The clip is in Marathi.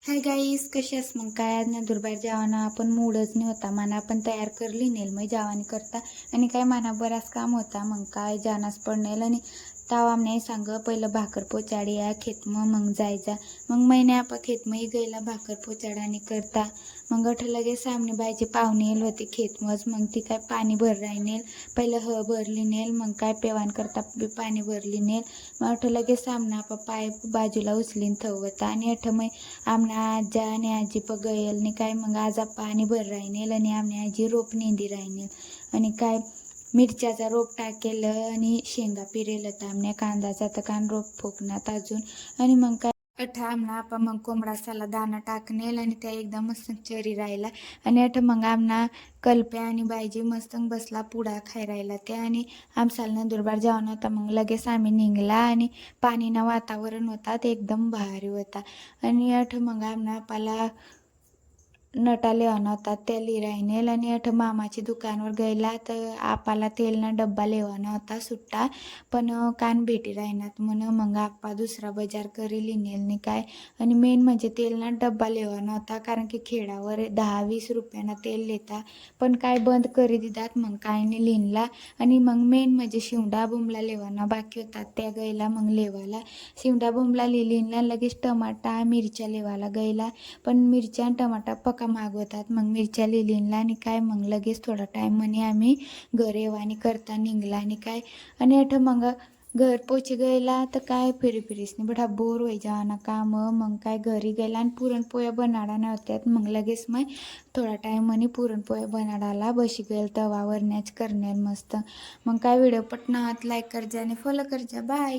हाय गाईस, कशी आहेस? मग काय आज नंदुरबार जेवणा आपण मूडच नाही होता. मना आपण तयार करली नेल मग जेवण करता आणि काय मना बराच काम होता. मग काय जानाच पडनेल आणि ताव आमने सांग पहिलं भाकर पोचाडी या खेत मग जायचा. मग महिने आपा खेत मग गेला भाकर पोचाडानी करता. मग अठ लगे सामने बायचे पाहुणे येल होते खेत मग ती काय पाणी भर राहिनेल. पहिलं भरली नेल मग काय पेवान करता पाणी भरली नेल. मग अठ लगे सामना आपा पाय बाजूला उचलीन थवता आणि अठ मग आमना आजा आणि आजी गयल आणि काय मग आज पाणी भर राहिनेल आणि आमने आजी रोप नेंदी राहिनेल आणि काय मिरच्याचा रोप टाकेल आणि शेंगा पिरेल तर आमने कांदाचा तर कान रोप फोकनात अजून आणि मग काय अठा आमना आपा मग कोंबडासाला दाना टाकनेल आणि त्या एकदम मस्त चरी राहिला आणि अठ मग आमना कल्प्या आणि बायजी मस्त बसला पुडा खाय राहिला ते आणि आमसाल नंदुरबार जेवण होता. मग लगेच आम्ही निघला आणि पाणीना वातावरण होता ते एकदम भारी होता आणि अठ मग आमना आपाला नटा लेवाना होता त्या लिरायनेल आणि अठ मामाच्या दुकानवर गेला तर आपाला तेलना डब्बा लेवाना होता सुट्टा पण कान भेटी राहणार म्हणून मग आप्पा दुसरा बाजार करी लिनेल नाही काय आणि मेन म्हणजे तेलना डब्बा लेवाना होता कारण की खेडावर 10-20 रुपयाना तेल लेता पण काय बंद करी दिदात मग काय नाही लिनला आणि मग मेन म्हणजे शिवडा बोंबला लेवाना बाकी होता त्या गैला मग लेवाला शिवडा बोंबला लिहिला लगेच टमाटा मिरच्या लेवाला गैला पण मिरच्या आणि टमाटा पका मागवतात मग मिरच्या लिहिलीनला आणि काय मग लगेच थोडा टाईम म्हणे आम्ही घर येवानी करता निघला आणि काय आणि अठ मग घर पोची गेला तर काय फिरीसनी बठा बोर होई जावाना काम मग काय घरी गेला आणि पुरणपोळ्या बनाडा नव्हत्यात मग लगेच मग थोडा टाईम म्हणे पुरणपोळ्या बनाडाला बशी गेल तवावर नॅच करण्याल मस्त. मग काय व्हिडिओ पटना हात लाईक कर जा आणि फॉलो कर जा. बाय.